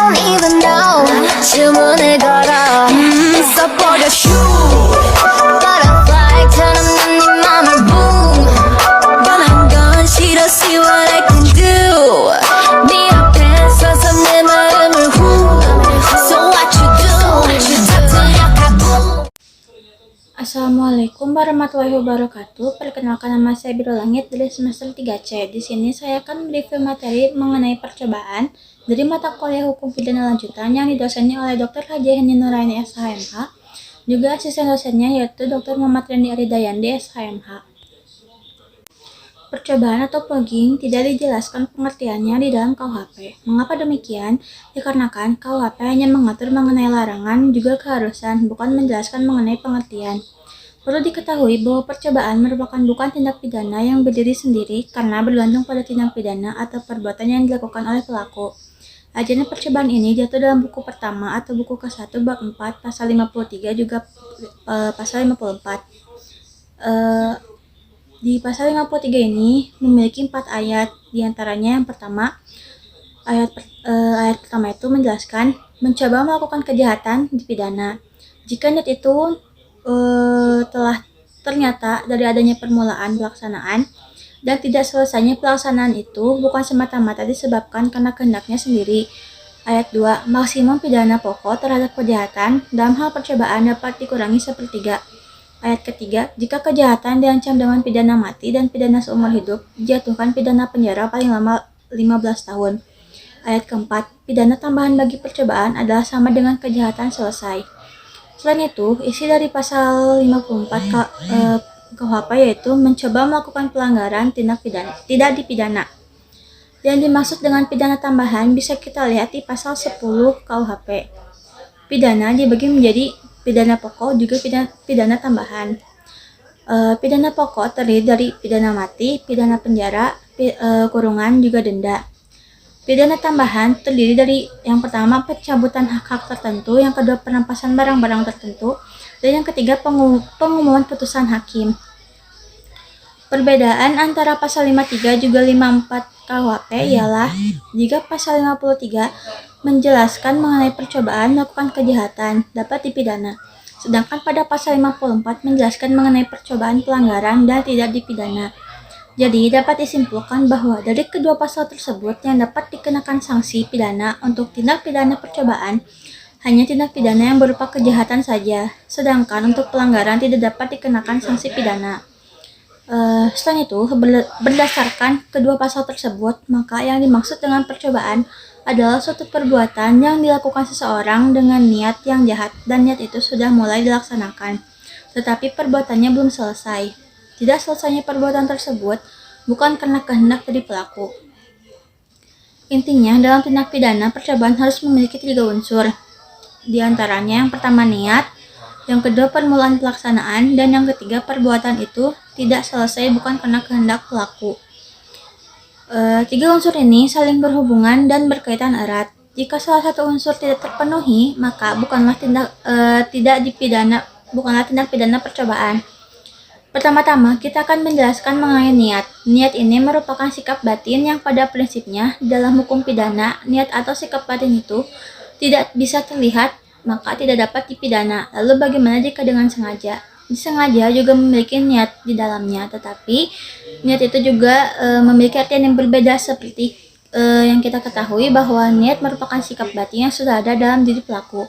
don't even know 주문을 걸어 써버려 슈 Butterfly 처럼 난 네 맘을 boom 변한 건 싫어 see what I can do 네 앞에 서서 내 마음을 후 So what you do 들려가고 Assalamualaikum warahmatullahi wabarakatuh. Perkenalkan, nama saya Birul Langit dari semester 3C. Di sini saya akan mereview materi mengenai percobaan dari mata kuliah Hukum Pidana Lanjutan yang didoseni oleh Dr. Haji Heni Nuraini SHMH, juga asisten dosennya yaitu Dr. Muhammad Randi Aridayandi SHMH. Percobaan atau plugging tidak dijelaskan pengertiannya di dalam KUHP. Mengapa demikian? Dikarenakan KUHP hanya mengatur mengenai larangan juga keharusan, bukan menjelaskan mengenai pengertian. Perlu diketahui bahwa percobaan merupakan bukan tindak pidana yang berdiri sendiri karena bergantung pada tindak pidana atau perbuatan yang dilakukan oleh pelaku. Ajaran percobaan ini diatur dalam buku pertama atau buku ke-1 bab 4 pasal 53 juga pasal 54. Di pasal 53 ini memiliki 4 ayat, diantaranya yang pertama, ayat pertama itu menjelaskan mencoba melakukan kejahatan dipidana. Jika niat itu telah ternyata dari adanya permulaan pelaksanaan dan tidak selesainya pelaksanaan itu bukan semata-mata disebabkan karena kehendaknya sendiri. Ayat 2, maksimum pidana pokok terhadap kejahatan dalam hal percobaan dapat dikurangi sepertiga. Ayat ketiga, jika kejahatan diancam dengan pidana mati dan pidana seumur hidup, dijatuhkan pidana penjara paling lama 15 tahun. Ayat keempat, pidana tambahan bagi percobaan adalah sama dengan kejahatan selesai. Selain itu, isi dari pasal 54 KUHP yaitu mencoba melakukan pelanggaran tindak pidana tidak dipidana. Yang dimaksud dengan pidana tambahan bisa kita lihat di pasal 10 KUHP. Pidana dibagi menjadi pidana pokok juga pidana tambahan. Pidana pokok terdiri dari pidana mati, pidana penjara, kurungan juga denda. Pidana tambahan terdiri dari yang pertama pencabutan hak-hak tertentu, yang kedua perampasan barang-barang tertentu, dan yang ketiga pengumuman putusan hakim. Perbedaan antara pasal 53 juga 54 KUHP ialah jika pasal 53 menjelaskan mengenai percobaan melakukan kejahatan dapat dipidana, sedangkan pada pasal 54 menjelaskan mengenai percobaan pelanggaran dan tidak dipidana. Jadi dapat disimpulkan bahwa dari kedua pasal tersebut yang dapat dikenakan sanksi pidana untuk tindak pidana percobaan hanya tindak pidana yang berupa kejahatan saja, sedangkan untuk pelanggaran tidak dapat dikenakan sanksi pidana. Selain itu, berdasarkan kedua pasal tersebut, maka yang dimaksud dengan percobaan adalah suatu perbuatan yang dilakukan seseorang dengan niat yang jahat dan niat itu sudah mulai dilaksanakan, tetapi perbuatannya belum selesai. Tidak selesainya perbuatan tersebut bukan karena kehendak dari pelaku. Intinya, dalam tindak pidana, percobaan harus memiliki 3 unsur. Di antaranya yang pertama niat, yang kedua permulaan pelaksanaan, dan yang ketiga perbuatan itu tidak selesai bukan karena kehendak pelaku. 3 unsur ini saling berhubungan dan berkaitan erat. Jika salah satu unsur tidak terpenuhi, maka bukanlah tindak pidana percobaan. Pertama-tama, kita akan menjelaskan mengenai niat. Niat ini merupakan sikap batin yang pada prinsipnya dalam hukum pidana, niat atau sikap batin itu tidak bisa terlihat, maka tidak dapat dipidana. Lalu bagaimana jika dengan sengaja? Disengaja juga memiliki niat di dalamnya, tetapi niat itu juga memiliki artian yang berbeda seperti yang kita ketahui bahwa niat merupakan sikap batin yang sudah ada dalam diri pelaku.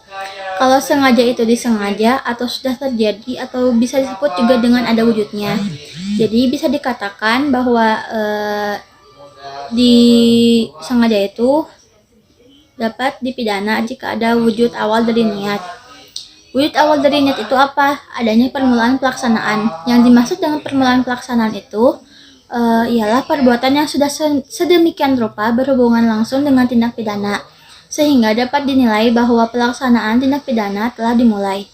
Kalau sengaja itu disengaja atau sudah terjadi atau bisa disebut juga dengan ada wujudnya. Jadi bisa dikatakan bahwa disengaja itu dapat dipidana jika ada wujud awal dari niat. Wujud awal dari niat itu apa? Adanya permulaan pelaksanaan. Yang dimaksud dengan permulaan pelaksanaan itu ialah perbuatan yang sudah sedemikian rupa berhubungan langsung dengan tindak pidana, sehingga dapat dinilai bahwa pelaksanaan tindak pidana telah dimulai.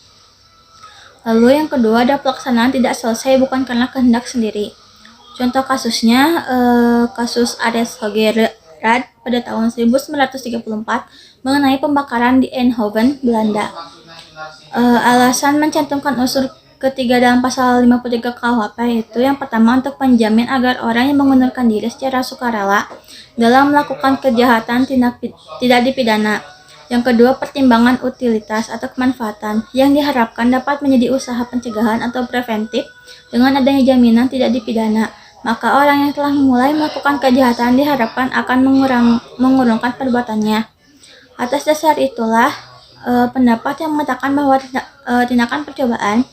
Lalu yang kedua ada pelaksanaan tidak selesai bukan karena kehendak sendiri. Contoh kasusnya kasus Ares Hogerad pada tahun 1934 mengenai pembakaran di Eindhoven, Belanda. Alasan mencantumkan unsur ketiga dalam pasal 53 KUHP itu yang pertama untuk menjamin agar orang yang mengundurkan diri secara sukarela dalam melakukan kejahatan tidak dipidana. Yang kedua, pertimbangan utilitas atau kemanfaatan yang diharapkan dapat menjadi usaha pencegahan atau preventif dengan adanya jaminan tidak dipidana. Maka orang yang telah mulai melakukan kejahatan diharapkan akan mengurungkan perbuatannya. Atas dasar itulah, pendapat yang mengatakan bahwa tindakan percobaan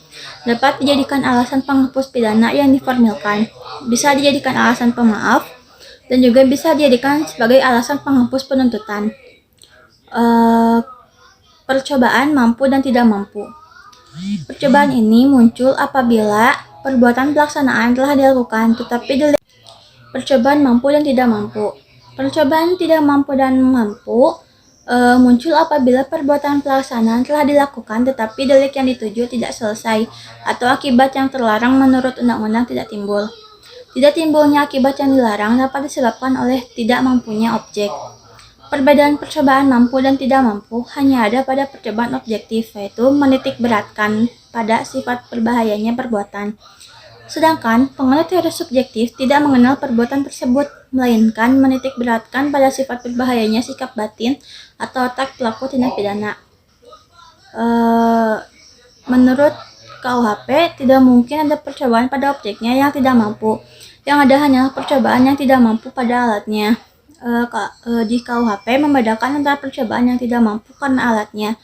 dapat dijadikan alasan penghapus pidana yang diformilkan, bisa dijadikan alasan pemaaf, dan juga bisa dijadikan sebagai alasan penghapus penuntutan. Percobaan mampu dan tidak mampu. Percobaan ini muncul apabila perbuatan pelaksanaan telah dilakukan, tetapi percobaan mampu dan tidak mampu. Percobaan tidak mampu dan mampu muncul apabila perbuatan pelaksanaan telah dilakukan, tetapi delik yang dituju tidak selesai atau akibat yang terlarang menurut undang-undang tidak timbul. Tidak timbulnya akibat yang dilarang dapat disebabkan oleh tidak mampunya objek. Perbedaan percobaan mampu dan tidak mampu hanya ada pada percobaan objektif, yaitu menitik beratkan pada sifat berbahayanya perbuatan. Sedangkan penganut teori subjektif tidak mengenal perbuatan tersebut, melainkan menitik beratkan pada sifat berbahayanya sikap batin atau otak pelaku tindak pidana. Menurut KUHP, tidak mungkin ada percobaan pada objeknya yang tidak mampu. Yang ada hanyalah percobaan yang tidak mampu pada alatnya. Di KUHP membedakan antara percobaan yang tidak mampu karena alatnya.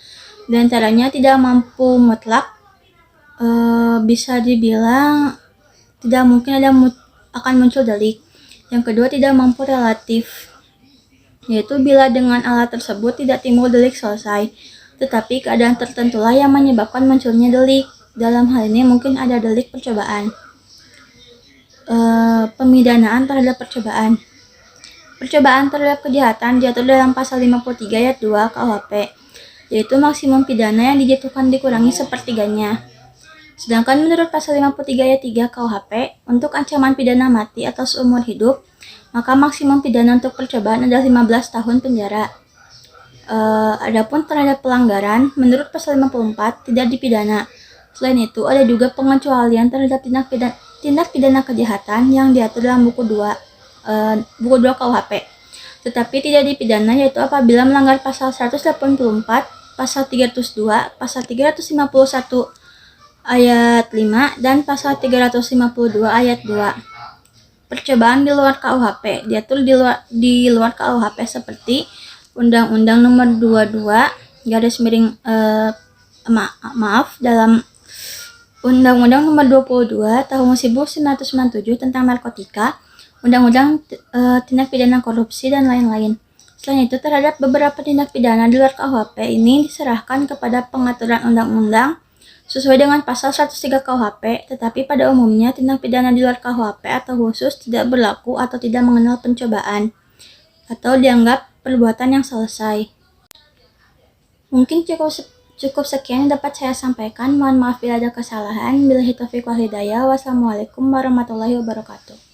Di antaranya tidak mampu mutlak, bisa dibilang tidak mungkin akan muncul delik. Yang kedua, tidak mampu relatif, yaitu bila dengan alat tersebut tidak timbul delik selesai, tetapi keadaan tertentulah yang menyebabkan munculnya delik. Dalam hal ini mungkin ada delik percobaan. Pemidanaan terhadap percobaan. Percobaan terhadap kejahatan diatur dalam pasal 53 ayat 2 KUHP, yaitu maksimum pidana yang dijatuhkan dikurangi sepertiganya. Sedangkan menurut pasal 53 ayat 3 KUHP, untuk ancaman pidana mati atau seumur hidup, maka maksimum pidana untuk percobaan adalah 15 tahun penjara. Adapun terhadap pelanggaran, menurut pasal 54 tidak dipidana. Selain itu, ada juga pengecualian terhadap tindak pidana kejahatan yang diatur dalam buku 2 KUHP, tetapi tidak dipidana, yaitu apabila melanggar pasal 184, pasal 302, pasal 351 ayat 5, dan pasal 352 ayat 2. Percobaan di luar KUHP diatur di luar KUHP seperti Undang-Undang Nomor 22 dalam Undang-Undang Nomor 22 Tahun 1997 tentang narkotika, Undang-Undang Tindak Pidana Korupsi, dan lain-lain. Selain itu, terhadap beberapa tindak pidana di luar KUHP ini diserahkan kepada pengaturan undang-undang sesuai dengan pasal 103 KUHP, tetapi pada umumnya tindak pidana di luar KUHP atau khusus tidak berlaku atau tidak mengenal pencobaan, atau dianggap perbuatan yang selesai. Mungkin cukup sekian yang dapat saya sampaikan. Mohon maaf bila ada kesalahan. Billahi taufiq wal hidayah. Wassalamualaikum warahmatullahi wabarakatuh.